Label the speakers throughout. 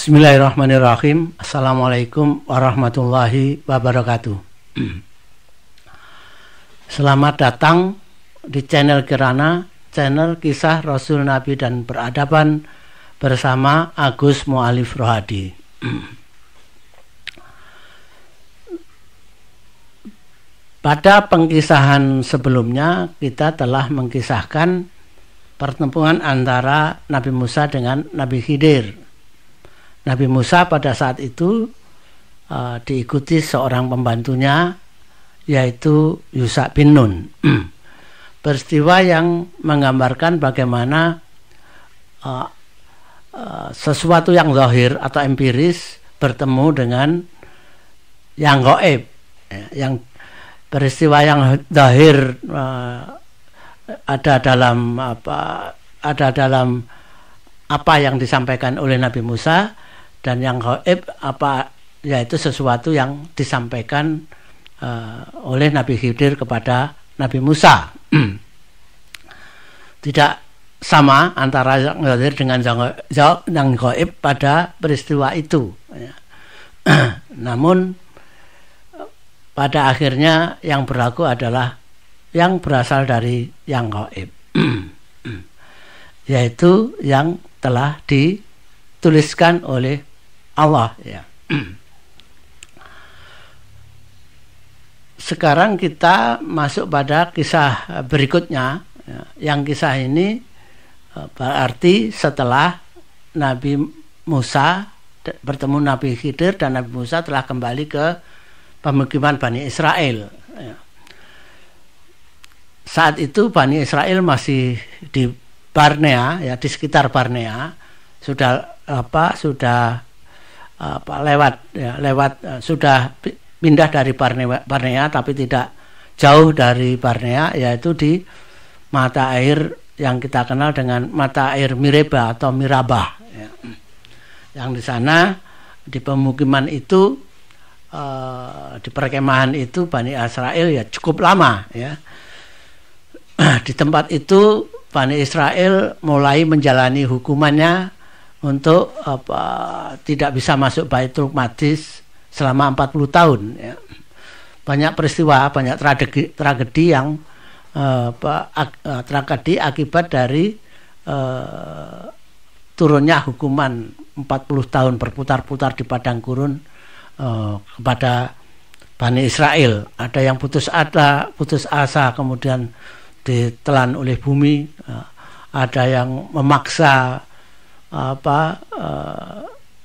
Speaker 1: Bismillahirrahmanirrahim. Assalamualaikum warahmatullahi wabarakatuh. Selamat datang di channel Kirana, channel kisah Rasul, Nabi, dan peradaban bersama Agus Mu'alif Rohadi. Pada pengkisahan sebelumnya kita telah mengkisahkan pertempuran antara Nabi Musa dengan Nabi Khidir. Nabi Musa pada saat itu diikuti seorang pembantunya, yaitu Yusha bin Nun. Peristiwa yang menggambarkan bagaimana sesuatu yang zahir atau empiris bertemu dengan yang gaib. Yang peristiwa yang zahir ada dalam apa yang disampaikan oleh Nabi Musa, dan yang gaib yaitu sesuatu yang disampaikan oleh Nabi Khidir kepada Nabi Musa. Tidak sama antara yang zahir dengan yang gaib pada peristiwa itu. Namun pada akhirnya yang berlaku adalah yang berasal dari yang gaib, yaitu yang telah dituliskan oleh Allah, ya. Sekarang kita masuk pada kisah berikutnya, ya. Yang kisah ini berarti setelah Nabi Musa bertemu Nabi Khidir dan Nabi Musa telah kembali ke pemukiman Bani Israel, ya. Saat itu Bani Israel masih di Barnea, ya, di sekitar Barnea. Sudah pindah dari Barnea, tapi tidak jauh dari Barnea, yaitu di mata air yang kita kenal dengan mata air Mireba atau Mirabah, ya. Yang di sana di pemukiman itu, di perkemahan itu Bani Israel ya cukup lama, ya. Di tempat itu Bani Israel mulai menjalani hukumannya untuk tidak bisa masuk Baitul Maqdis selama 40 tahun, ya. Banyak peristiwa, banyak tragedi yang tragedi akibat dari turunnya hukuman 40 tahun berputar-putar di padang gurun kepada Bani Israel. Ada yang putus asa kemudian ditelan oleh bumi, ada yang memaksa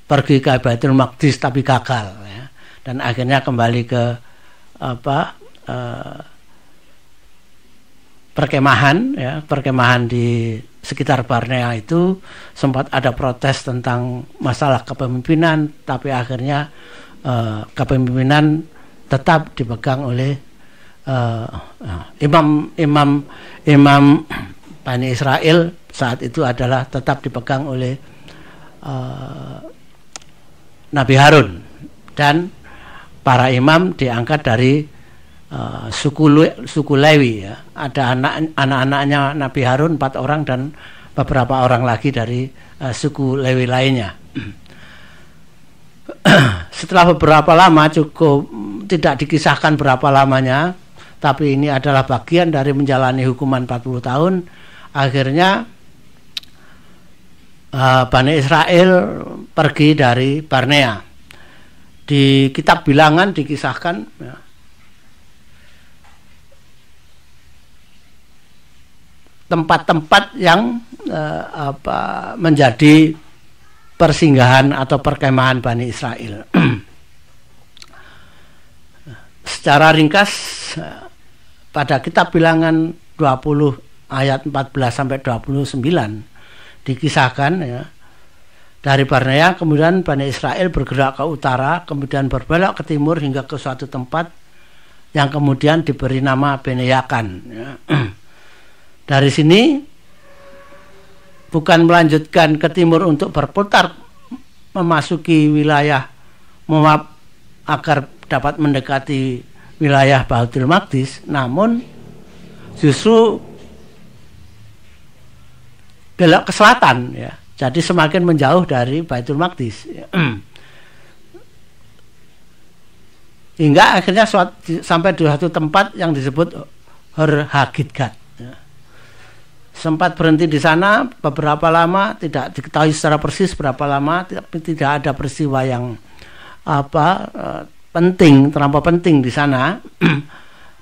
Speaker 1: pergi ke Baitul Maqdis tapi gagal, ya. Dan akhirnya kembali ke perkemahan, ya. Perkemahan di sekitar Barnea itu sempat ada protes tentang masalah kepemimpinan, tapi akhirnya kepemimpinan tetap dipegang oleh imam Bani Israel saat itu adalah tetap dipegang oleh Nabi Harun, dan para imam diangkat dari suku Lewi, ya. Ada anak-anaknya Nabi Harun 4 orang dan beberapa orang lagi dari suku Lewi lainnya. Setelah beberapa lama, cukup tidak dikisahkan berapa lamanya, tapi ini adalah bagian dari menjalani hukuman 40 tahun. Akhirnya Bani Israel pergi dari Barnea. Di kitab Bilangan dikisahkan, ya, tempat-tempat yang menjadi persinggahan atau perkemahan Bani Israel. Secara ringkas, pada kitab Bilangan 20 ayat 14 sampai 29 dikisahkan, ya, dari Barnea kemudian Bani Israel bergerak ke utara, kemudian berbelok ke timur hingga ke suatu tempat yang kemudian diberi nama Beneyakan, ya. Dari sini bukan melanjutkan ke timur untuk berputar memasuki wilayah Moab agar dapat mendekati wilayah Baitul Maqdis, namun justru belok ke selatan, ya, Jadi semakin menjauh dari Baitul Maqdis. Hingga akhirnya sampai di suatu tempat yang disebut Hor Hagidgat. Sempat berhenti di sana beberapa lama, tidak diketahui secara persis berapa lama, tapi tidak ada peristiwa yang penting, terlampau penting di sana.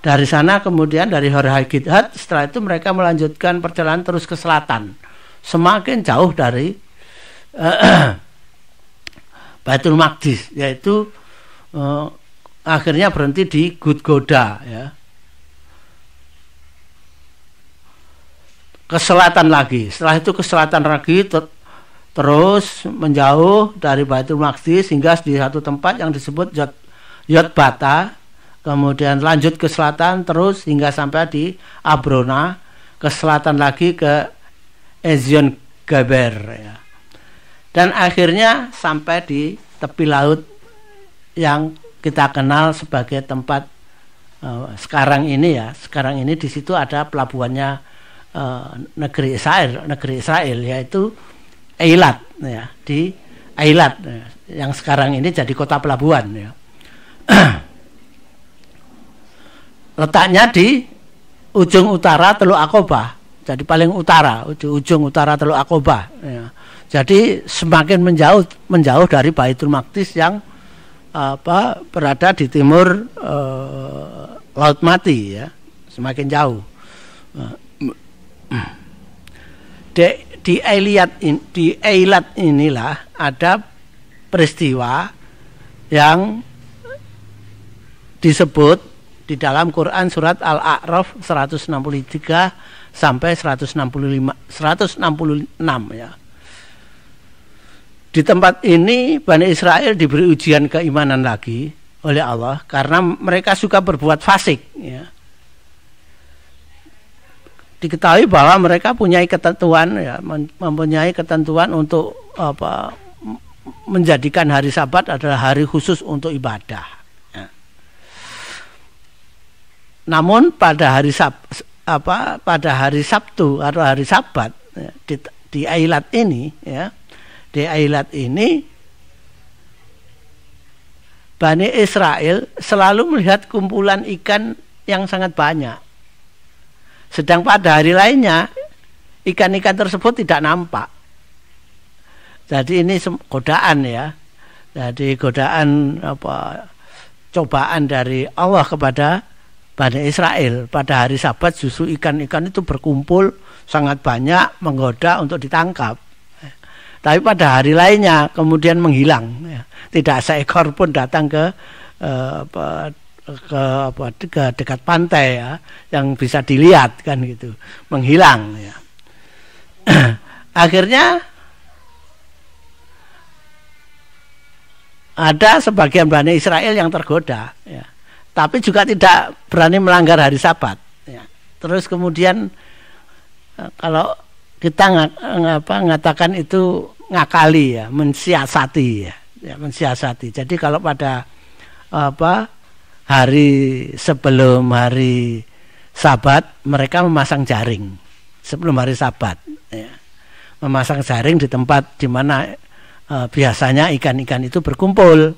Speaker 1: Dari sana kemudian dari Hor Hagidgat, setelah itu mereka melanjutkan perjalanan terus ke selatan, semakin jauh dari Baitul Maqdis, yaitu akhirnya berhenti di Gudgoda, ya. Ke selatan lagi. Setelah itu ke selatan lagi terus menjauh dari Baitul Maqdis hingga di satu tempat yang disebut Yotbata. Kemudian lanjut ke selatan terus hingga sampai di Abrona, ke selatan lagi ke Ezion Geber, ya. Dan akhirnya sampai di tepi laut yang kita kenal sebagai tempat sekarang ini, ya. Sekarang ini di situ ada pelabuhannya negeri Israel, yaitu Eilat, ya, di Eilat, ya, yang sekarang ini jadi kota pelabuhan, ya. Letaknya di ujung utara Teluk Aqobah, jadi paling utara, ujung utara Teluk Aqobah, ya. Jadi semakin menjauh dari Baitul Maqdis yang berada di timur Laut Mati, ya, semakin jauh. Di Eilat inilah ada peristiwa yang disebut di dalam Quran surat Al-A'raf 163 sampai 166, ya. Di tempat ini Bani Israel diberi ujian keimanan lagi oleh Allah karena mereka suka berbuat fasik, ya. Diketahui bahwa mereka punya ketentuan, ya, mempunyai ketentuan untuk menjadikan hari Sabat adalah hari khusus untuk ibadah, ya. Namun pada hari Sabtu atau hari Sabat, ya, di Eilat ini, ya, di Eilat ini Bani Israel selalu melihat kumpulan ikan yang sangat banyak. Sedang pada hari lainnya ikan-ikan tersebut tidak nampak. Jadi ini godaan, ya. Jadi godaan cobaan dari Allah kepada Bani Israel. Pada hari Sabat justru ikan-ikan itu berkumpul sangat banyak, menggoda untuk ditangkap. Tapi pada hari lainnya kemudian menghilang, ya. Tidak seekor pun datang ke dekat pantai, ya, yang bisa dilihat, kan gitu, menghilang, ya. Akhirnya ada sebagian Bani Israel yang tergoda, ya, tapi juga tidak berani melanggar hari Sabat, ya. Terus kemudian kalau kita mengatakan itu ngakali, ya, mensiasati, ya, mensiasati. Jadi kalau pada hari sebelum hari Sabat mereka memasang jaring sebelum hari Sabat, ya. Memasang jaring di tempat di mana biasanya ikan-ikan itu berkumpul.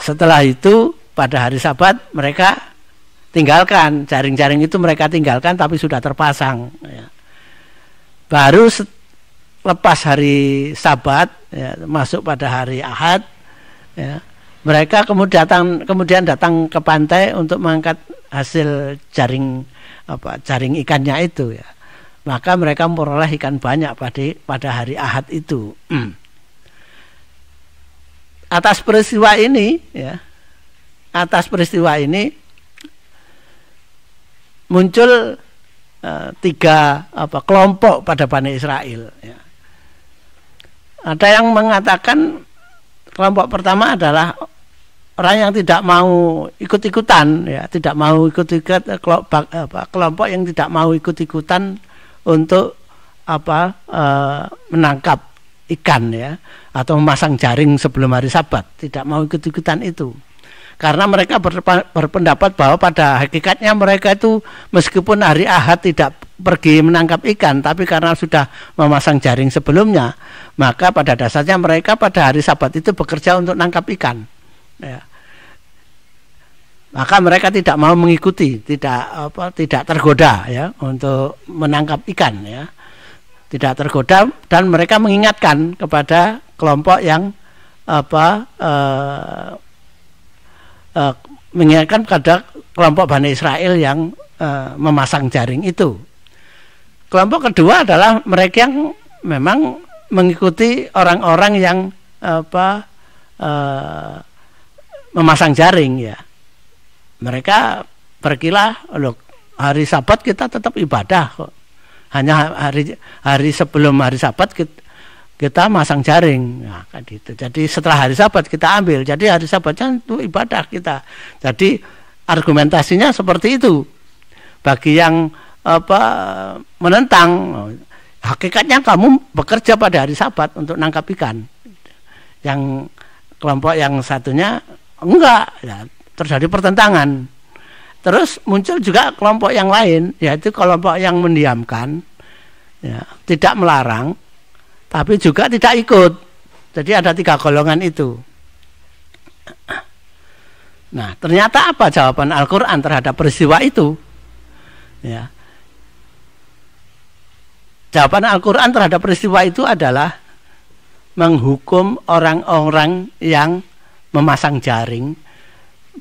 Speaker 1: Setelah itu pada hari Sabat mereka tinggalkan jaring-jaring itu, mereka tinggalkan tapi sudah terpasang, ya. Baru lepas hari Sabat, ya, masuk pada hari Ahad, ya, mereka kemudian datang ke pantai untuk mengangkat hasil jaring ikannya itu, ya. Maka mereka memperoleh ikan banyak pada hari Ahad itu. Atas peristiwa ini, ya, muncul tiga kelompok pada Bani Israel, ya. Ada yang mengatakan kelompok pertama adalah orang yang tidak mau ikut-ikutan, ya, tidak mau ikut-ikut, kelompok yang tidak mau ikut-ikutan untuk menangkap ikan, ya, atau memasang jaring sebelum hari Sabat, tidak mau ikut-ikutan itu. Karena mereka berpendapat bahwa pada hakikatnya mereka itu meskipun hari Ahad tidak pergi menangkap ikan, tapi karena sudah memasang jaring sebelumnya, maka pada dasarnya mereka pada hari Sabat itu bekerja untuk nangkap ikan. Ya. Maka mereka tidak mau mengikuti, tidak tergoda ya untuk menangkap ikan ya. Tidak tergoda, dan mereka mengingatkan kepada kelompok yang mengingatkan kepada kelompok Bani Israel yang memasang jaring itu. Kelompok kedua adalah mereka yang memang mengikuti orang-orang yang memasang jaring ya. Mereka berkilah, loh, hari Sabat kita tetap ibadah kok. Hanya hari sebelum hari Sabat kita masang jaring. Nah, kan gitu. Jadi setelah hari Sabat kita ambil. Jadi hari Sabatnya itu ibadah kita. Jadi argumentasinya seperti itu. Bagi yang menentang, hakikatnya kamu bekerja pada hari Sabat untuk nangkap ikan. Yang kelompok yang satunya enggak, ya, terjadi pertentangan. Terus muncul juga kelompok yang lain, yaitu kelompok yang mendiamkan, ya, tidak melarang, tapi juga tidak ikut. Jadi ada 3 golongan itu. Nah, ternyata apa jawaban Al-Quran terhadap peristiwa itu? Ya. Jawaban Al-Quran terhadap peristiwa itu adalah menghukum orang-orang yang memasang jaring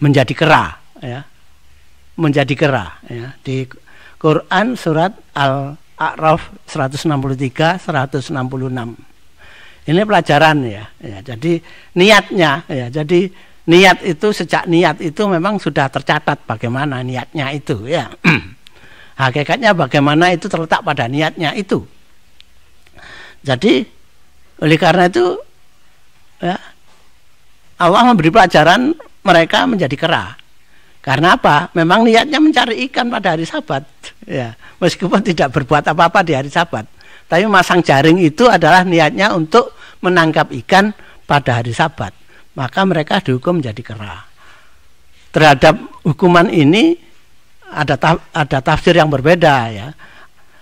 Speaker 1: menjadi kera, ya. Menjadi kera ya. Di Quran surat Al-A'raf 163 166. Ini pelajaran ya. Jadi niatnya ya. Jadi niat itu, sejak niat itu memang sudah tercatat bagaimana niatnya itu ya. Hakikatnya bagaimana itu terletak pada niatnya itu. Jadi oleh karena itu ya, Allah memberi pelajaran mereka menjadi kera. Karena apa? Memang niatnya mencari ikan pada hari Sabat, ya, meskipun tidak berbuat apa-apa di hari Sabat. Tapi masang jaring itu adalah niatnya untuk menangkap ikan pada hari Sabat. Maka mereka dihukum menjadi kera. Terhadap hukuman ini ada tafsir yang berbeda, ya.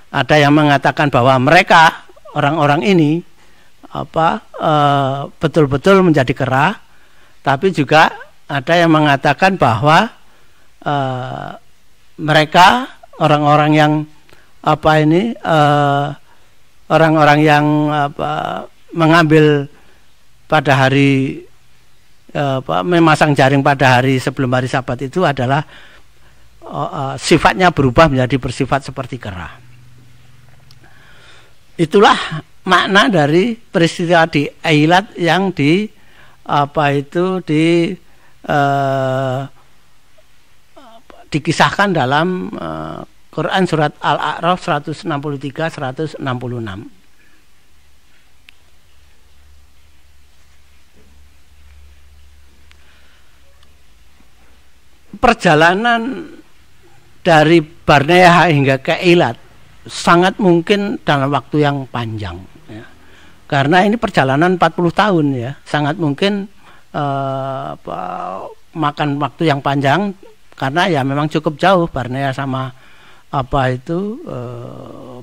Speaker 1: Ada yang mengatakan bahwa mereka orang-orang ini betul-betul menjadi kera, tapi juga ada yang mengatakan bahwa mereka orang-orang yang orang-orang yang mengambil pada hari memasang jaring pada hari sebelum hari Sabat itu adalah sifatnya berubah menjadi bersifat seperti kera. Itulah makna dari peristiwa di Eilat yang dikisahkan dalam Quran surat Al-A'raf 163 166. Perjalanan dari Barnea hingga ke Eilat sangat mungkin dalam waktu yang panjang ya. Karena ini perjalanan 40 tahun ya, sangat mungkin makan waktu yang panjang. Karena ya memang cukup jauh Barnea sama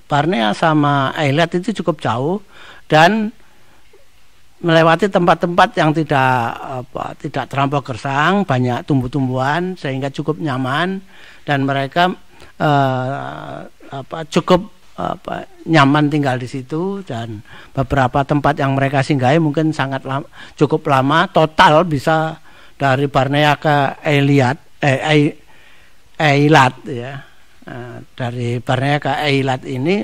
Speaker 1: Barnea sama Eilat itu cukup jauh, dan melewati tempat-tempat yang tidak terlampau gersang, banyak tumbuh-tumbuhan sehingga cukup nyaman, dan mereka cukup nyaman tinggal di situ. Dan beberapa tempat yang mereka singgahi mungkin cukup lama, total bisa dari Barnea ke Eilat ya. Dari Barnea ke Eilat ini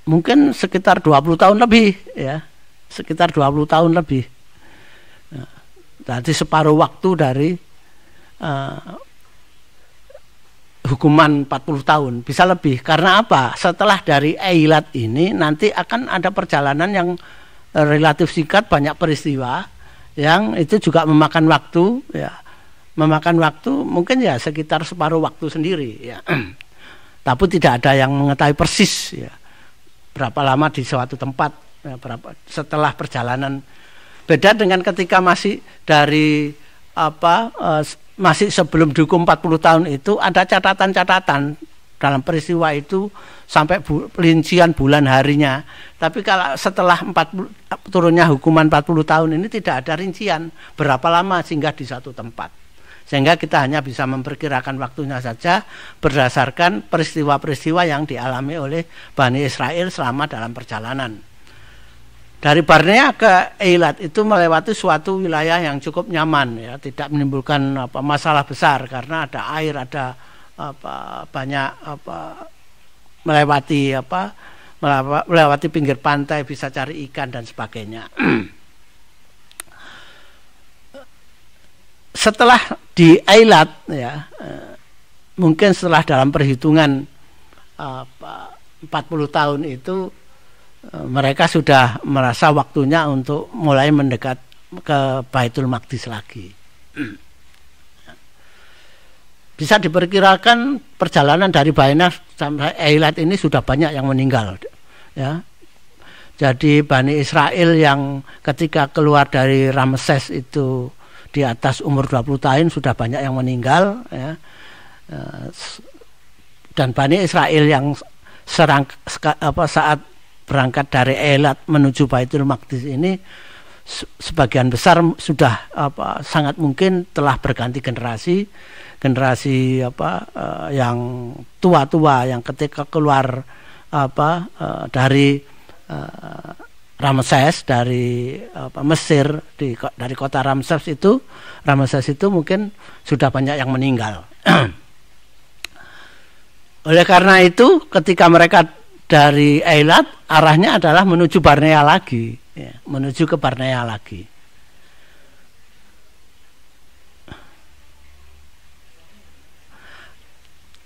Speaker 1: mungkin sekitar 20 tahun lebih ya. Sekitar 20 tahun lebih. Jadi separuh waktu dari hukuman 40 tahun, bisa lebih. Karena apa? Setelah dari Eilat ini nanti akan ada perjalanan yang relatif singkat, banyak peristiwa yang itu juga memakan waktu ya. Memakan waktu mungkin ya sekitar separuh waktu sendiri ya. Tapi tidak ada yang mengetahui persis ya berapa lama di suatu tempat ya, setelah perjalanan. Beda dengan ketika masih dari masih sebelum dihukum 40 tahun itu ada catatan-catatan dalam peristiwa itu sampai rincian bulan harinya. Tapi kalau setelah turunnya hukuman 40 tahun ini tidak ada rincian berapa lama singgah di satu tempat. Sehingga kita hanya bisa memperkirakan waktunya saja berdasarkan peristiwa-peristiwa yang dialami oleh Bani Israel selama dalam perjalanan. Dari Barnea ke Eilat itu melewati suatu wilayah yang cukup nyaman, ya, tidak menimbulkan masalah besar karena ada air, ada banyak melewati pinggir pantai, bisa cari ikan dan sebagainya. Setelah di Eilat, ya, mungkin setelah dalam perhitungan 40 tahun itu mereka sudah merasa waktunya untuk mulai mendekat ke Baitul Maqdis lagi. Bisa diperkirakan perjalanan dari Barnea sampai Eilat ini sudah banyak yang meninggal, ya. Jadi Bani Israel yang ketika keluar dari Ramses itu di atas umur 20 tahun sudah banyak yang meninggal, ya. Dan Bani Israel yang saat berangkat dari Eilat menuju Baitul Maqdis ini sebagian besar sudah sangat mungkin telah berganti generasi yang tua-tua yang ketika keluar dari Ramses, dari Mesir, dari kota Ramses itu mungkin sudah banyak yang meninggal. Oleh karena itu ketika mereka dari Eilat arahnya adalah menuju Barnea lagi, ya, menuju ke Barnea lagi.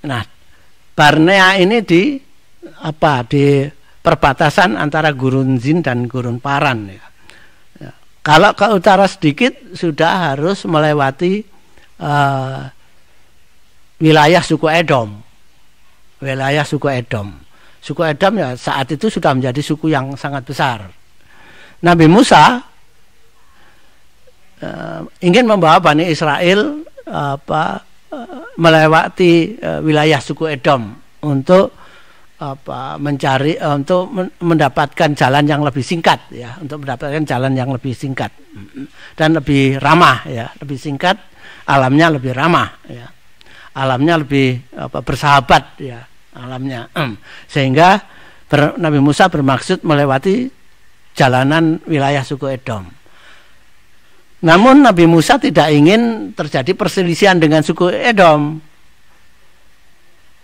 Speaker 1: Nah, Barnea ini di perbatasan antara Gurun Zin dan Gurun Paran, ya. Ya. Kalau ke utara sedikit sudah harus melewati wilayah suku Edom. Wilayah suku Edom. Suku Edom ya saat itu sudah menjadi suku yang sangat besar. Nabi Musa ingin membawa Bani Israel melewati wilayah suku Edom untuk mendapatkan jalan yang lebih singkat, ya, untuk mendapatkan jalan yang lebih singkat dan lebih ramah, ya, lebih singkat, alamnya lebih ramah, ya, alamnya lebih bersahabat, ya, alamnya, sehingga Nabi Musa bermaksud melewati jalanan wilayah suku Edom. Namun Nabi Musa tidak ingin terjadi perselisihan dengan suku Edom.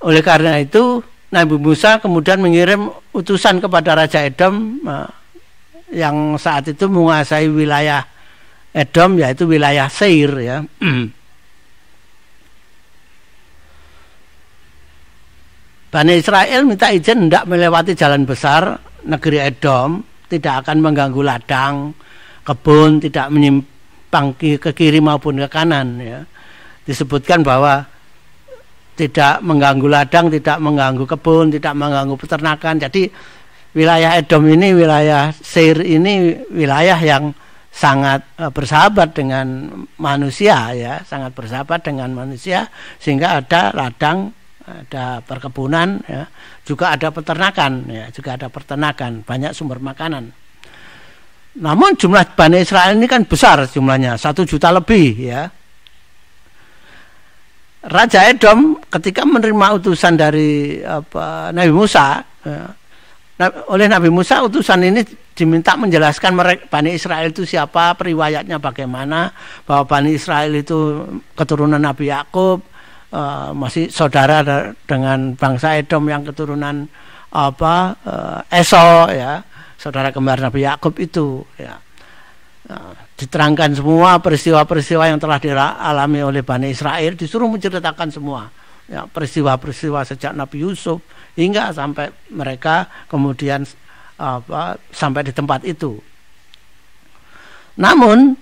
Speaker 1: Oleh karena itu Nabi Musa kemudian mengirim utusan kepada Raja Edom yang saat itu menguasai wilayah Edom, yaitu wilayah Seir, ya. Bani Israel minta izin hendak melewati jalan besar negeri Edom, tidak akan mengganggu ladang, kebun, tidak menyimpang ke kiri maupun ke kanan, ya. Disebutkan bahwa tidak mengganggu ladang, tidak mengganggu kebun, tidak mengganggu peternakan. Jadi wilayah Edom ini, wilayah Seir ini wilayah yang sangat bersahabat dengan manusia, ya, sangat bersahabat dengan manusia, sehingga ada ladang, ada perkebunan, ya, juga ada peternakan, ya, juga ada peternakan, banyak sumber makanan. Namun jumlah Bani Israel ini kan besar jumlahnya, 1 juta lebih, ya. Raja Edom ketika menerima utusan dari Nabi Musa, ya, oleh Nabi Musa utusan ini diminta menjelaskan Bani Israel itu siapa, periwayatnya bagaimana, bahwa Bani Israel itu keturunan Nabi Yakub, masih saudara dengan bangsa Edom yang keturunan Esau, ya, saudara kembar Nabi Yakub itu, ya. Diterangkan semua peristiwa-peristiwa yang telah dialami oleh Bani Israel, disuruh menceritakan semua, ya, peristiwa-peristiwa sejak Nabi Yusuf hingga sampai mereka kemudian sampai di tempat itu. Namun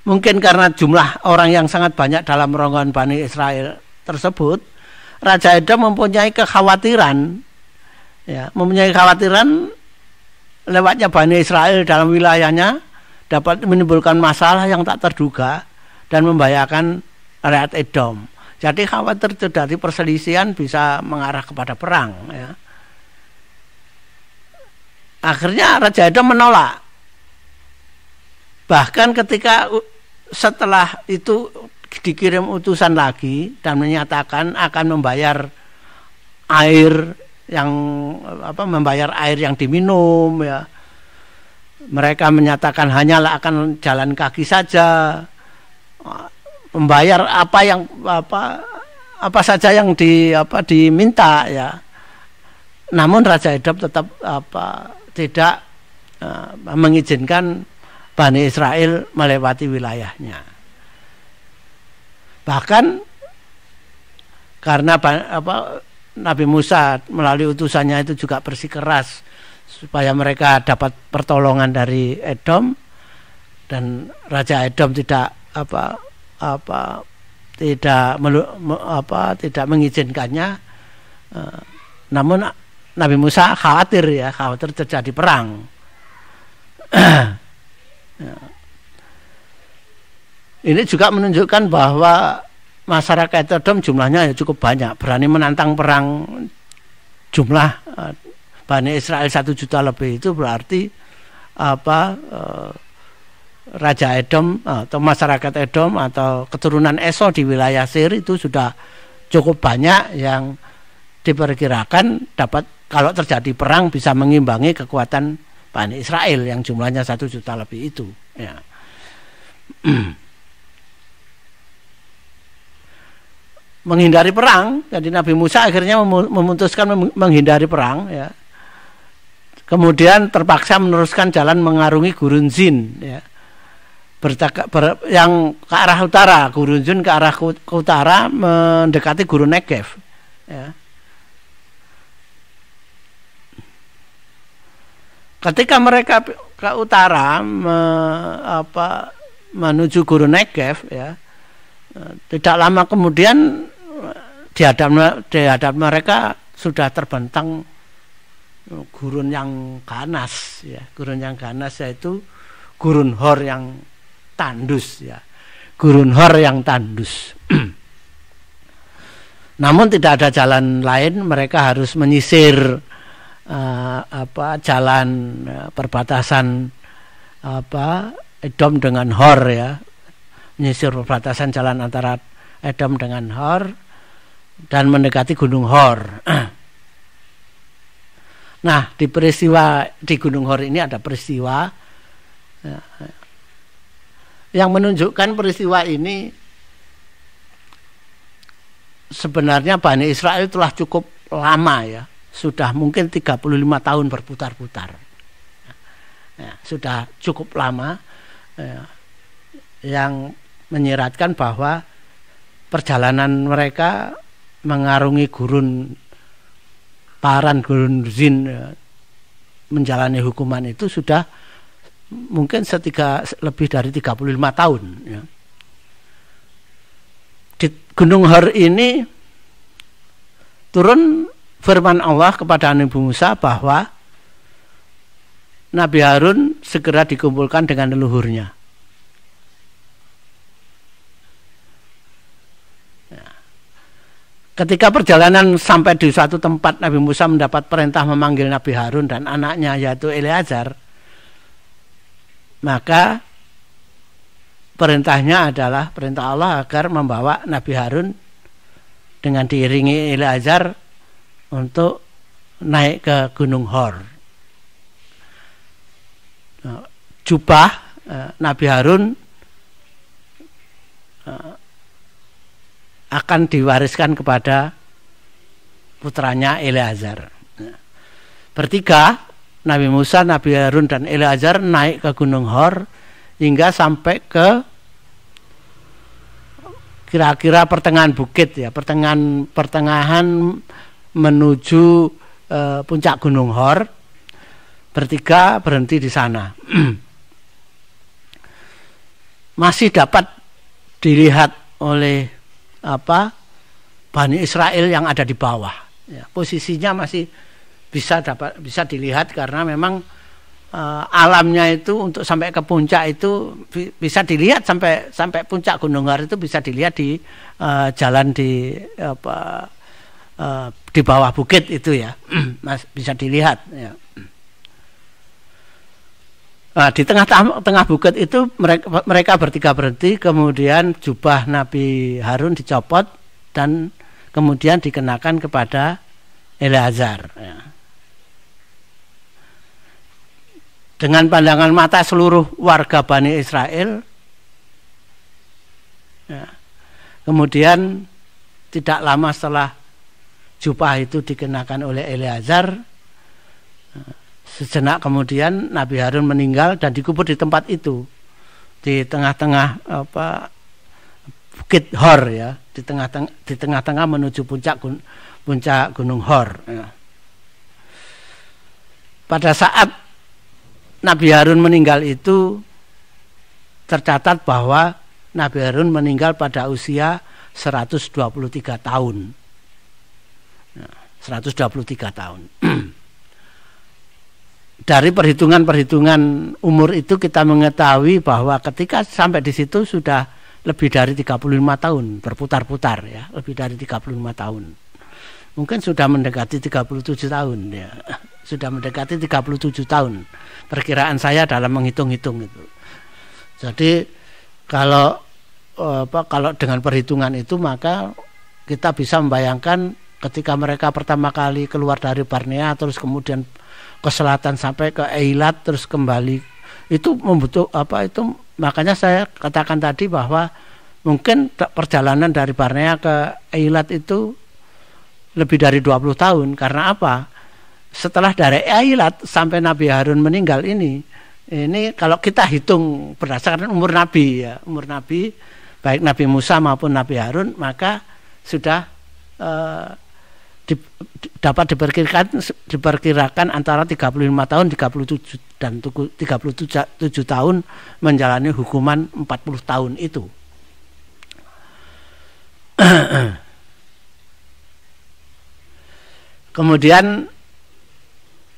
Speaker 1: mungkin karena jumlah orang yang sangat banyak dalam rombongan Bani Israel tersebut, Raja Edom mempunyai kekhawatiran, ya, lewatnya Bani Israel dalam wilayahnya dapat menimbulkan masalah yang tak terduga dan membahayakan rakyat Edom, Jadi khawatir terjadi perselisihan bisa mengarah kepada perang. Ya. Akhirnya Raja Edom menolak. Bahkan ketika setelah itu dikirim utusan lagi dan menyatakan akan membayar air yang membayar air yang diminum, ya. Mereka menyatakan hanyalah akan jalan kaki saja, membayar apa saja yang diminta, ya. Namun Raja Edom tetap tidak mengizinkan Bani Israel melewati wilayahnya. Bahkan karena Nabi Musa melalui utusannya itu juga bersikeras supaya mereka dapat pertolongan dari Edom, dan Raja Edom tidak mengizinkannya. Namun Nabi Musa khawatir terjadi perang. Ini juga menunjukkan bahwa masyarakat Edom jumlahnya cukup banyak, berani menantang perang. Jumlah Bani Israel 1 juta lebih, itu berarti Raja Edom atau masyarakat Edom atau keturunan Esau di wilayah Seir itu sudah cukup banyak, yang diperkirakan dapat kalau terjadi perang bisa mengimbangi kekuatan Bani Israel yang jumlahnya 1 juta lebih itu. Ya. Menghindari perang, jadi Nabi Musa akhirnya memutuskan menghindari perang, ya. Kemudian terpaksa meneruskan jalan mengarungi Gurun Zin, ya. Yang ke arah utara, Gurun Zin ke arah utara mendekati Gurun Negev, ya. Ketika mereka ke utara menuju Gurun Negev, ya, tidak lama kemudian di hadapan mereka sudah terbentang gurun yang ganas, ya. Gurun yang ganas yaitu Gurun Hor yang tandus, ya. Gurun Hor yang tandus. Namun tidak ada jalan lain, mereka harus menyisir jalan perbatasan Edom dengan Hor, ya. Menyisir perbatasan jalan antara Edom dengan Hor dan mendekati Gunung Hor. Nah, di Gunung Hor ini ada peristiwa yang menunjukkan peristiwa ini sebenarnya Bani Israel telah cukup lama, ya. Sudah mungkin 35 tahun berputar-putar. Ya, sudah cukup lama, ya, yang menyiratkan bahwa perjalanan mereka mengarungi Gurun Zin, menjalani hukuman itu sudah mungkin lebih dari 35 tahun, ya. Di Gunung Hor ini turun firman Allah kepada Nabi Musa bahwa Nabi Harun segera dikumpulkan dengan leluhurnya. Ketika perjalanan sampai di suatu tempat, Nabi Musa mendapat perintah memanggil Nabi Harun dan anaknya yaitu Eleazar. Maka perintahnya adalah perintah Allah agar membawa Nabi Harun dengan diiringi Eleazar untuk naik ke Gunung Hor. Jubah Nabi Harun akan diwariskan kepada putranya Eleazar. Bertiga, Nabi Musa, Nabi Harun, dan Eleazar naik ke Gunung Hor hingga sampai ke kira-kira pertengahan bukit, ya, pertengahan menuju puncak Gunung Hor. Bertiga berhenti di sana. Masih dapat dilihat oleh Bani Israel yang ada di bawah, ya. Posisinya masih bisa dilihat karena memang alamnya itu untuk sampai ke puncak itu bisa dilihat sampai puncak Gunung Hor itu bisa dilihat di jalan di di bawah bukit itu ya. Mas, bisa dilihat ya. Nah, di tengah bukit itu mereka bertiga berhenti, kemudian jubah Nabi Harun dicopot dan kemudian dikenakan kepada Eleazar ya. Dengan pandangan mata seluruh warga Bani Israel ya. Kemudian tidak lama setelah jubah itu dikenakan oleh Eleazar, sejenak kemudian Nabi Harun meninggal dan dikubur di tempat itu, di tengah-tengah Bukit Hor ya, di tengah-tengah menuju puncak Gunung Hor ya. Pada saat Nabi Harun meninggal itu tercatat bahwa Nabi Harun meninggal pada usia 123 tahun. 123 tahun. Dari perhitungan umur itu kita mengetahui bahwa ketika sampai di situ sudah lebih dari 35 tahun berputar-putar ya, lebih dari 35 tahun. Mungkin sudah mendekati 37 tahun ya. Sudah mendekati 37 tahun. Perkiraan saya dalam menghitung-hitung itu. Jadi kalau dengan perhitungan itu maka kita bisa membayangkan ketika mereka pertama kali keluar dari Barnea terus kemudian ke selatan sampai ke Eilat terus kembali itu makanya saya katakan tadi bahwa mungkin perjalanan dari Barnea ke Eilat itu lebih dari 20 tahun. Karena apa? Setelah dari Eilat sampai Nabi Harun meninggal ini kalau kita hitung berdasarkan umur Nabi ya, umur Nabi baik Nabi Musa maupun Nabi Harun, maka sudah dapat diperkirakan antara 35 tahun 37 dan 37 tahun menjalani hukuman 40 tahun itu. Kemudian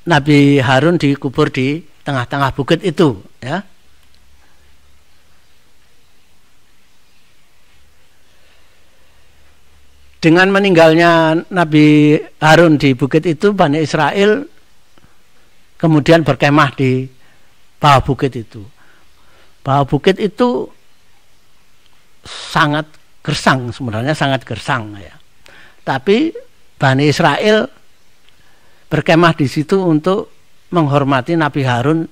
Speaker 1: Nabi Harun dikubur di tengah-tengah bukit itu ya. Dengan meninggalnya Nabi Harun di bukit itu, Bani Israel kemudian berkemah di bawah bukit itu. Bawah bukit itu sangat gersang, sebenarnya sangat gersang ya. Tapi Bani Israel berkemah di situ untuk menghormati Nabi Harun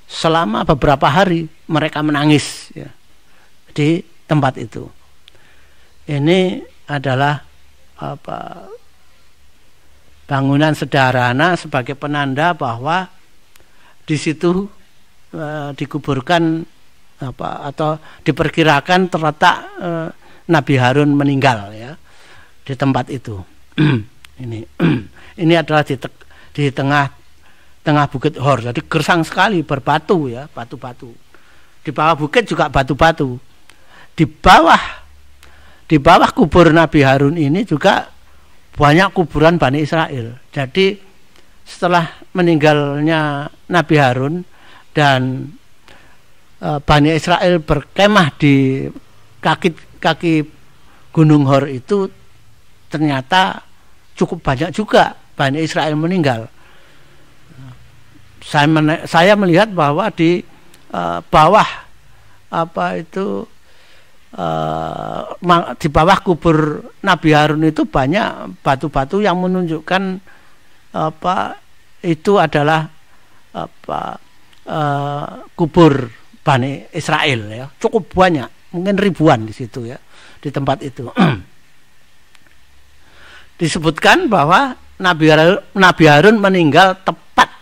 Speaker 1: selama beberapa hari. Mereka menangis ya, di tempat itu. Ini adalah bangunan sederhana sebagai penanda bahwa di situ dikuburkan atau diperkirakan terletak Nabi Harun meninggal ya, di tempat itu. Ini adalah di tengah Bukit Hor. Jadi gersang sekali, berbatu ya, batu-batu. Di bawah bukit juga batu-batu. Di bawah kubur Nabi Harun ini juga banyak kuburan Bani Israel. Jadi setelah meninggalnya Nabi Harun dan Bani Israel berkemah di kaki Gunung Hor itu, ternyata cukup banyak juga Bani Israel meninggal. Saya melihat bahwa di bawah di bawah kubur Nabi Harun itu banyak batu-batu yang menunjukkan itu adalah kubur Bani Israel ya. Cukup banyak, mungkin ribuan di situ ya, di tempat itu. Disebutkan bahwa Nabi Harun meninggal tepat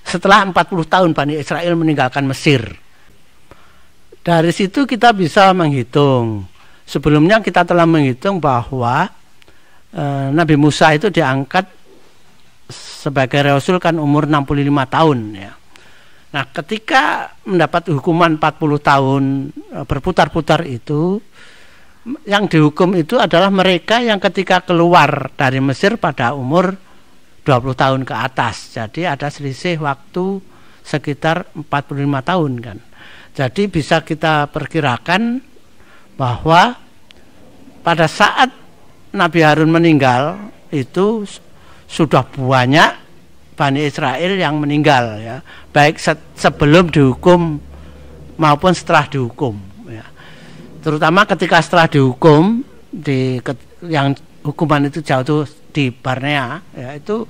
Speaker 1: setelah 40 tahun Bani Israel meninggalkan Mesir. Dari situ kita bisa menghitung. Sebelumnya kita telah menghitung bahwa Nabi Musa itu diangkat sebagai rasul kan umur 65 tahun ya. Nah, ketika mendapat hukuman 40 tahun berputar-putar itu, yang dihukum itu adalah mereka yang ketika keluar dari Mesir pada umur 20 tahun ke atas. Jadi ada selisih waktu sekitar 45 tahun kan. Jadi bisa kita perkirakan bahwa pada saat Nabi Harun meninggal itu sudah banyak Bani Israel yang meninggal ya, baik sebelum dihukum maupun setelah dihukum ya. Terutama ketika setelah dihukum yang hukuman itu jatuh di Barnea ya, itu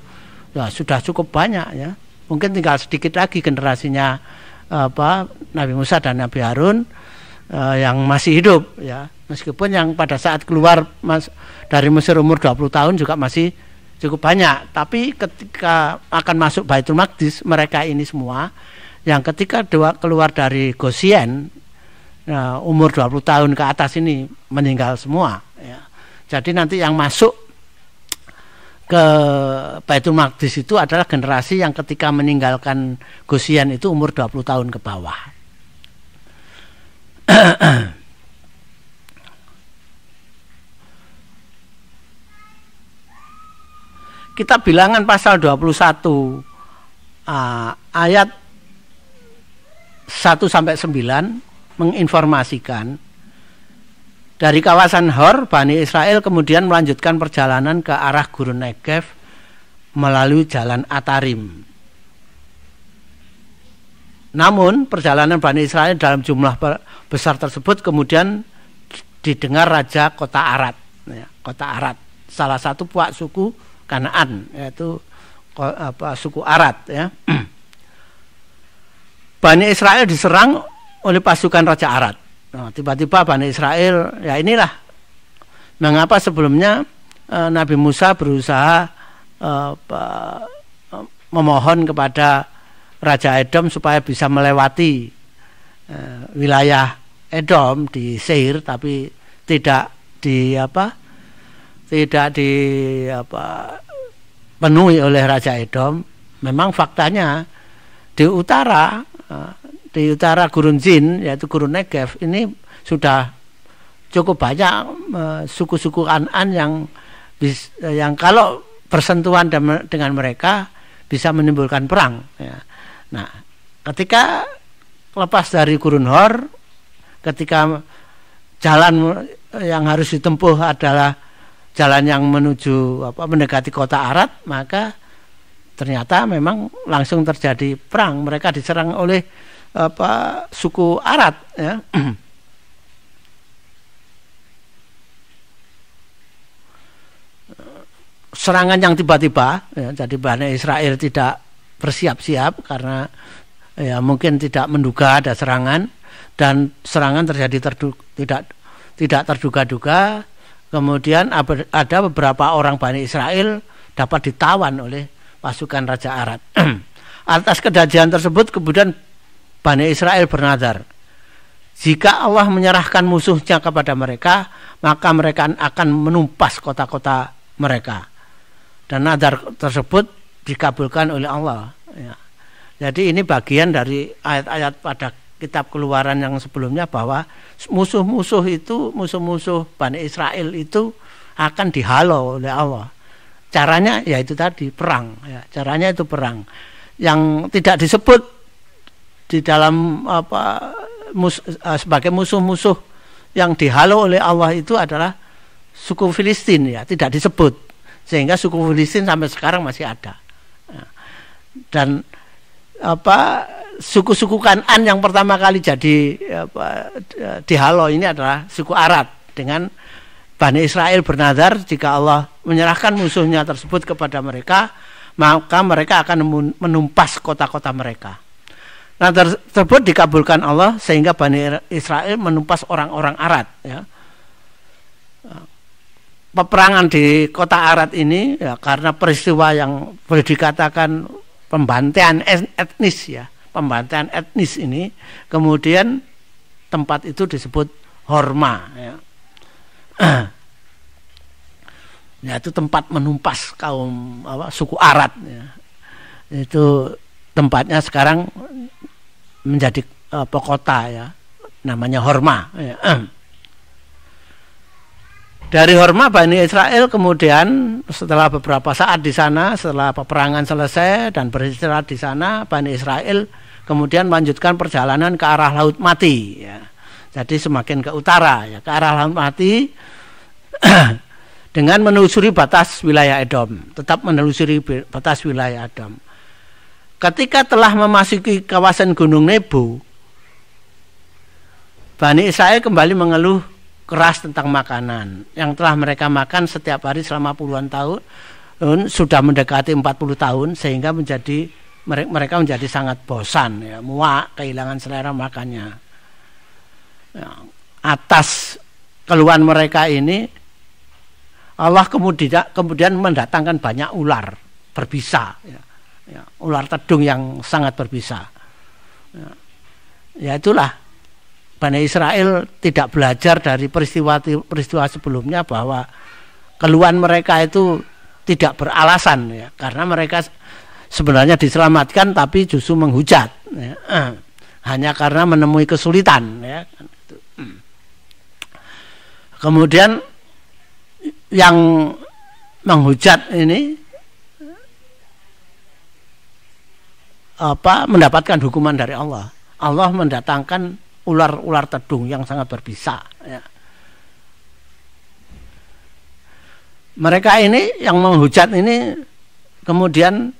Speaker 1: ya sudah cukup banyak ya. Mungkin tinggal sedikit lagi generasinya Nabi Musa dan Nabi Harun yang masih hidup ya. Meskipun yang pada saat keluar dari Mesir umur 20 tahun juga masih cukup banyak, tapi ketika akan masuk Baitul Maqdis mereka ini semua yang ketika keluar dari Goshen umur 20 tahun ke atas ini meninggal semua ya. Jadi nanti yang masuk ke Baitul Maqdis itu adalah generasi yang ketika meninggalkan Goshen itu umur 20 tahun ke bawah. Kita bilangan pasal 21 ayat 1-9 menginformasikan dari kawasan Hor, Bani Israel kemudian melanjutkan perjalanan ke arah Gurun Negev melalui jalan Atarim. Namun perjalanan Bani Israel dalam jumlah besar tersebut kemudian didengar Raja Kota Arad ya, Kota Arad, salah satu puak suku Kanaan, yaitu suku Arad ya. Bani Israel diserang oleh pasukan Raja Arad. Nah, tiba-tiba Bani Israel, ya inilah mengapa sebelumnya Nabi Musa berusaha memohon kepada Raja Edom supaya bisa melewati wilayah Edom di Seir, tapi tidak dipenuhi oleh Raja Edom. Memang faktanya di utara Gurun Zin, yaitu Gurun Negev, ini sudah cukup banyak suku-suku Kanaan yang kalau bersentuhan dengan mereka bisa menimbulkan perang ya. Nah, ketika lepas dari Gurun Hor, ketika jalan yang harus ditempuh adalah jalan yang menuju mendekati kota Arad, maka ternyata memang langsung terjadi perang. Mereka diserang oleh suku Arad ya. Serangan yang tiba-tiba ya, jadi Bani Israel tidak bersiap-siap karena ya mungkin tidak menduga ada serangan, dan serangan terjadi tidak terduga-duga. Kemudian ada beberapa orang Bani Israel dapat ditawan oleh pasukan Raja Arad. Atas kejadian tersebut kemudian Bani Israel bernadar, jika Allah menyerahkan musuhnya kepada mereka, maka mereka akan menumpas kota-kota mereka. Dan nadar tersebut dikabulkan oleh Allah ya. Jadi ini bagian dari ayat-ayat pada kitab Keluaran yang sebelumnya, bahwa musuh-musuh Bani Israel itu akan dihalau oleh Allah. Caranya yaitu tadi perang ya. Caranya itu perang. Yang tidak disebut di dalam sebagai musuh-musuh yang dihalau oleh Allah itu adalah suku Filistin ya, tidak disebut, sehingga suku Filistin sampai sekarang masih ada. Dan suku-suku Kanaan yang pertama kali jadi dihalau ini adalah suku Arad, dengan Bani Israel bernadar jika Allah menyerahkan musuhnya tersebut kepada mereka, maka mereka akan menumpas kota-kota mereka. Nah, tersebut dikabulkan Allah sehingga Bani Israel menumpas orang-orang Arad ya. Peperangan di kota Arad ini ya, karena peristiwa yang boleh dikatakan pembantaian etnis ya, pembantaian etnis ini, kemudian tempat itu disebut Horma ya. Yaitu tempat menumpas kaum suku Arad ya. Itu tempatnya sekarang menjadi kota ya, namanya Horma ya. Dari Horma Bani Israel kemudian setelah beberapa saat di sana, setelah peperangan selesai dan beristirahat di sana, Bani Israel kemudian melanjutkan perjalanan ke arah Laut Mati. Ya. Jadi semakin ke utara, ya, ke arah Laut Mati dengan menelusuri batas wilayah Edom, tetap menelusuri batas wilayah Edom. Ketika telah memasuki kawasan Gunung Nebo, Bani Israel kembali mengeluh keras tentang makanan yang telah mereka makan setiap hari selama puluhan tahun, sudah mendekati 40 tahun, sehingga mereka menjadi sangat bosan, ya, muak, kehilangan selera makannya. Ya, atas keluhan mereka ini Allah kemudian mendatangkan banyak ular berbisa, ya, ya, ular tedung yang sangat berbisa. Ya itulah, Bani Israel tidak belajar dari peristiwa sebelumnya bahwa keluhan mereka itu tidak beralasan, ya, karena mereka sebenarnya diselamatkan tapi justru menghujat, ya, hanya karena menemui kesulitan, ya. Kemudian yang menghujat ini mendapatkan hukuman dari Allah. Allah mendatangkan ular-ular tedung yang sangat berbisa, ya. Mereka ini yang menghujat ini kemudian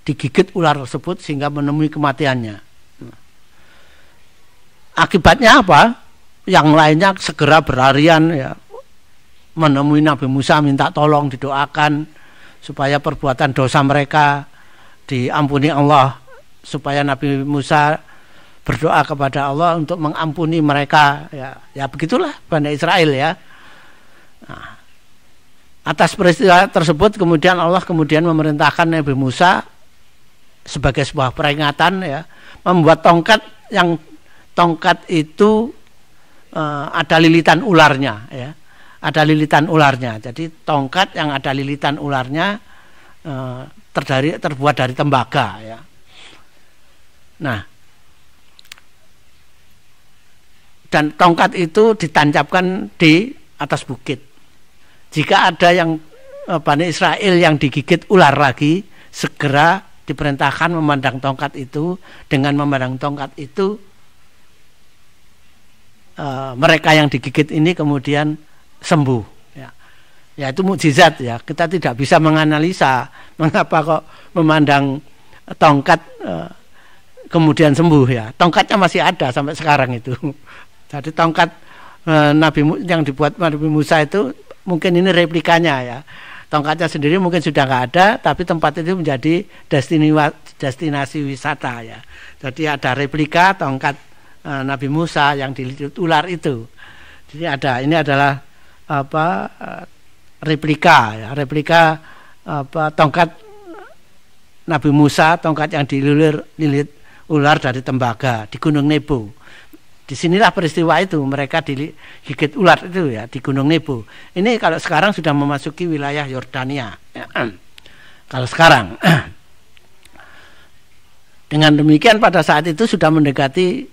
Speaker 1: digigit ular tersebut sehingga menemui kematiannya. Akibatnya apa? Yang lainnya segera berlarian, ya, menemui Nabi Musa minta tolong, didoakan supaya perbuatan dosa mereka diampuni Allah, supaya Nabi Musa berdoa kepada Allah untuk mengampuni mereka, ya begitulah Bani Israel, ya. Nah, atas peristiwa tersebut kemudian Allah memerintahkan Nabi Musa sebagai sebuah peringatan, ya, membuat tongkat itu ada lilitan ularnya, ya. Ada lilitan ularnya. Jadi tongkat yang ada lilitan ularnya terbuat dari tembaga, ya. Nah, dan tongkat itu ditancapkan di atas bukit. Jika ada yang Bani Israel yang digigit ular lagi, segera diperintahkan memandang tongkat itu. Dengan memandang tongkat itu, mereka yang digigit ini kemudian sembuh, ya. Ya itu mukjizat, ya. Kita tidak bisa menganalisa mengapa kok memandang tongkat kemudian sembuh, ya. Tongkatnya masih ada sampai sekarang itu. Jadi tongkat yang dibuat Nabi Musa itu mungkin ini replikanya, ya. Tongkatnya sendiri mungkin sudah nggak ada, tapi tempat itu menjadi destinasi wisata, ya. Jadi ada replika tongkat Nabi Musa yang dililit ular itu. Jadi ini adalah replika, ya, replika tongkat Nabi Musa, tongkat yang dililit ular dari tembaga di Gunung Nebo. Disinilah peristiwa itu, mereka digigit ular itu, ya, di Gunung Nebo. Ini kalau sekarang sudah memasuki wilayah Yordania, ya. Kalau sekarang dengan demikian pada saat itu sudah mendekati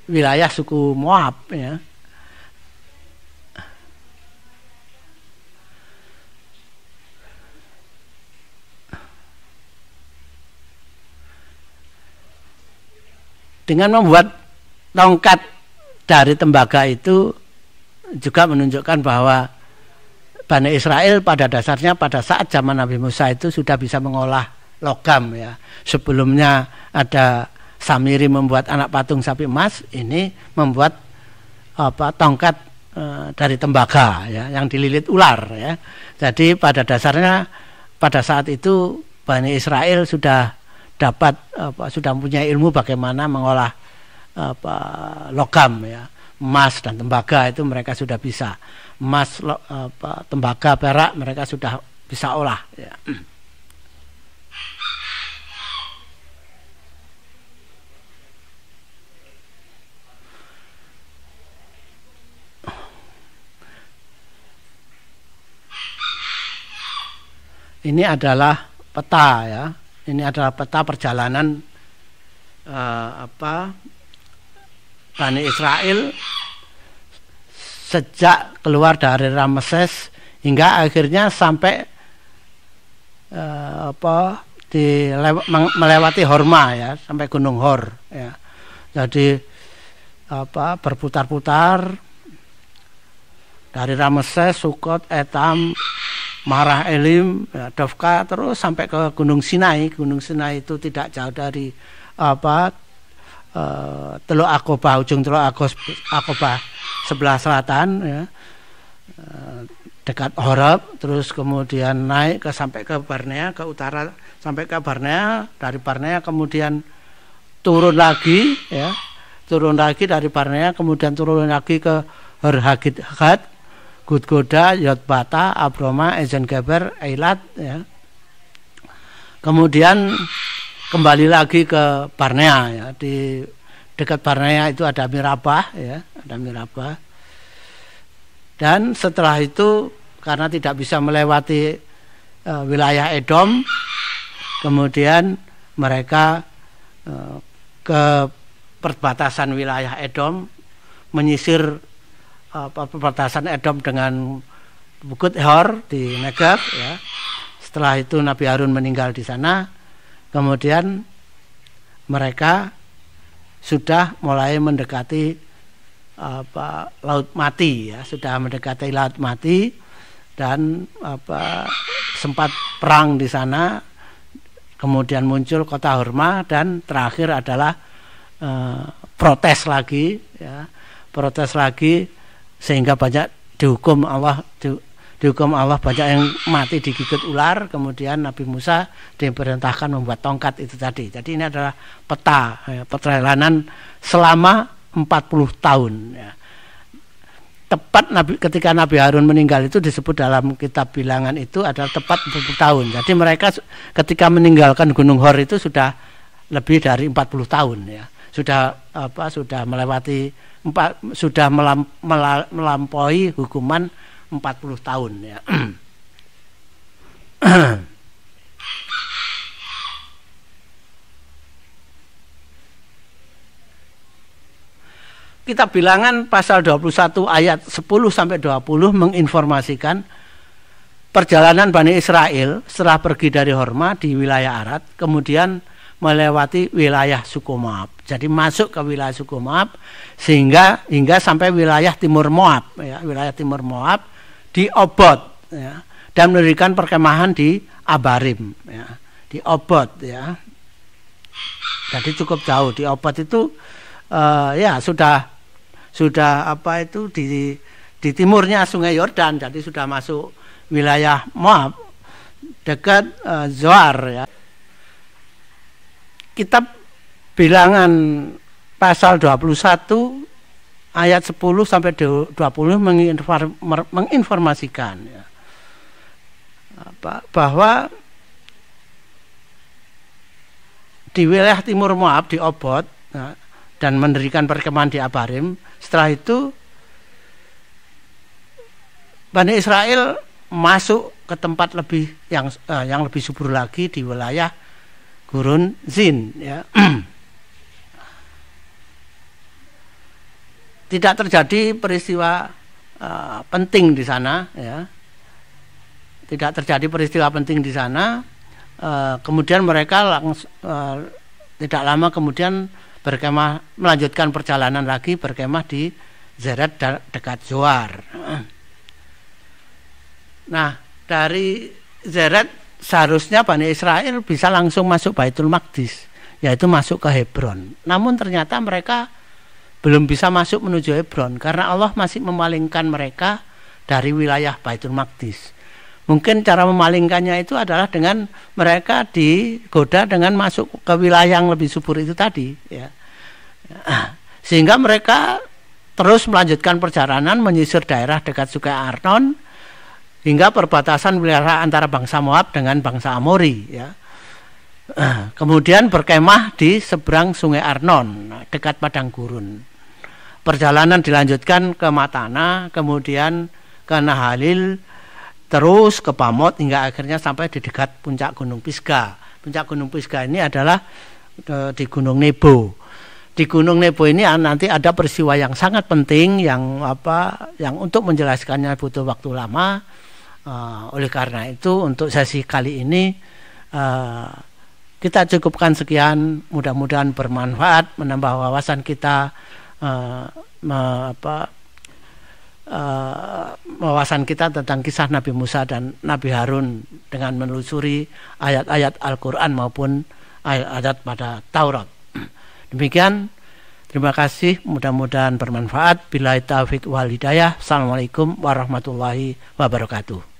Speaker 1: wilayah suku Moab, ya. Dengan membuat tongkat dari tembaga itu juga menunjukkan bahwa Bani Israel pada dasarnya pada saat zaman Nabi Musa itu sudah bisa mengolah logam, ya. Sebelumnya ada Samiri membuat anak patung sapi emas, ini membuat tongkat dari tembaga, ya, yang dililit ular, ya. Jadi pada dasarnya pada saat itu Bani Israel sudah punya ilmu bagaimana mengolah logam, ya, emas dan tembaga itu mereka sudah bisa. Emas, tembaga, perak mereka sudah bisa olah, ya. Ini adalah peta, ya. Ini adalah peta perjalanan Bani Israel sejak keluar dari Ramses hingga akhirnya sampai melewati Horma ya, sampai Gunung Hor ya. Jadi berputar-putar dari Ramses, Sukot, Etam, Marah Elim, ya, Dofka, terus sampai ke Gunung Sinai. Gunung Sinai itu tidak jauh dari Teluk Aqobah, ujung Teluk Aqobah sebelah selatan ya, dekat Horeb. Terus kemudian naik sampai ke Barnea, ke utara sampai ke Barnea. Dari Barnea kemudian turun lagi ya, turun lagi dari Barnea, kemudian turun lagi ke Hor-Haggidgad, Gudgoda, Yotbata, Abroma, Ezen-Geber, Eilat ya. Kemudian kembali lagi ke Barnea ya. Di dekat Barnea itu ada Mirabah ya, ada Mirabah. Dan setelah itu karena tidak bisa melewati wilayah Edom, kemudian mereka ke perbatasan wilayah Edom, menyisir perbatasan Edom dengan Bukit Hor di Negev ya. Setelah itu Nabi Harun meninggal di sana, kemudian mereka sudah mulai mendekati Laut Mati ya, sudah mendekati Laut Mati dan sempat perang di sana. Kemudian muncul kota Horma dan terakhir adalah protes lagi ya, protes lagi sehingga banyak dihukum Allah banyak yang mati digigit ular. Kemudian Nabi Musa diperintahkan membuat tongkat itu tadi. Jadi ini adalah peta ya, perjalanan selama 40 tahun ya. Tepat ketika Nabi Harun meninggal itu disebut dalam kitab Bilangan itu adalah tepat 40 tahun. Jadi mereka ketika meninggalkan Gunung Hor itu sudah lebih dari 40 tahun ya. Sudah melewati sudah melampaui hukuman 40 tahun ya. Kitab Bilangan pasal 21 ayat 10 sampai 20 menginformasikan perjalanan Bani Israel setelah pergi dari Horma di wilayah Arad, kemudian melewati wilayah suku Moab. Jadi masuk ke wilayah suku Moab hingga sampai wilayah timur Moab ya, wilayah timur Moab di Obot ya, dan mendirikan perkemahan di Abarim ya, di Obot ya. Jadi cukup jauh di Obot itu ya sudah di timurnya Sungai Yordan, jadi sudah masuk wilayah Moab dekat Zoar ya. Kitab Bilangan pasal 21 ayat 10 sampai 20 menginformasikan ya, bahwa di wilayah timur Moab di Obot ya, dan mendirikan perkemahan di Abarim. Setelah itu Bani Israel masuk ke tempat yang lebih subur lagi di wilayah Gurun Zin ya. Tidak terjadi peristiwa penting di sana ya. Tidak terjadi peristiwa penting di sana. Kemudian mereka tidak lama kemudian melanjutkan perjalanan lagi, berkemah di Zeret dekat Zoar. Nah, dari Zeret seharusnya Bani Israel bisa langsung masuk Baitul Maqdis, yaitu masuk ke Hebron. Namun ternyata mereka belum bisa masuk menuju Hebron karena Allah masih memalingkan mereka dari wilayah Baitul Maqdis. Mungkin cara memalingkannya itu adalah dengan mereka digoda dengan masuk ke wilayah yang lebih subur itu tadi ya. Sehingga mereka terus melanjutkan perjalanan menyisir daerah dekat Sungai Arnon hingga perbatasan wilayah antara bangsa Moab dengan bangsa Amori ya. Kemudian berkemah di seberang Sungai Arnon dekat padang gurun. Perjalanan dilanjutkan ke Matana, kemudian ke Nahalil, terus ke Bamot hingga akhirnya sampai di dekat puncak Gunung Pisgah. Puncak Gunung Pisgah ini adalah di Gunung Nebo. di Gunung Nebo ini nanti ada peristiwa yang sangat penting yang untuk menjelaskannya butuh waktu lama. Oleh karena itu untuk sesi kali ini kita cukupkan sekian, mudah-mudahan bermanfaat, menambah wawasan kita, wawasan kita tentang kisah Nabi Musa dan Nabi Harun dengan menelusuri ayat-ayat Al-Quran maupun ayat-ayat pada Taurat. Demikian, terima kasih, mudah-mudahan bermanfaat. Billahi taufiq wal hidayah. Assalamualaikum warahmatullahi wabarakatuh.